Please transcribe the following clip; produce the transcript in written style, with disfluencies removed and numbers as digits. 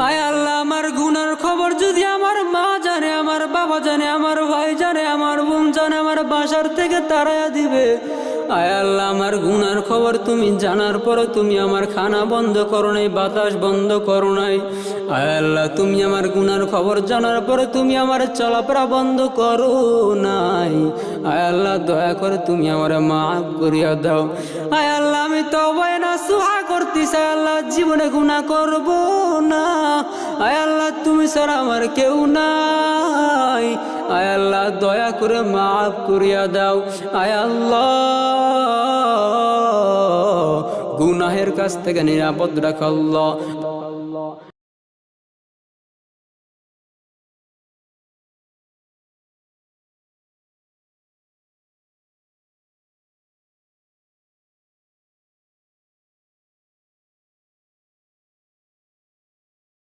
আয় আল্লাহ, আমার গুনার খবর যদি আমার মা জানে, আমার বাবা জানে, আমার ভাই জানে, আমার বোন জানে, আমার বাসার থেকে তাড়াইয়া দিবে। আয় আল্লাহ, আমার গুনার খবর তুমি জানার পরে তুমি আমার খানা বন্ধ করো নাই, বাতাস বন্ধ করো নাই। আয় আল্লাহ, তুমি আমার গুনার খবর জানার পরে তুমি আমার চলাফেরা বন্ধ করো নাই। আয় আল্লাহ, দয়া করে তুমি আমার মাফ করিয়া দাও। আয় আল্লাহ, আমি তওবা নাসুহা করতেছি। আয় আল্লাহ, জীবনে গুনাহ করব না। আয় আল্লাহ, তুমি ছাড়া আমার কেউ নাই। আয় আল্লাহ, দয়া করে মাফ করিয়া দাও। আয় আল্লাহ, গুনাহের কাছ থেকে নিরাপদ রাখ আল্লাহ।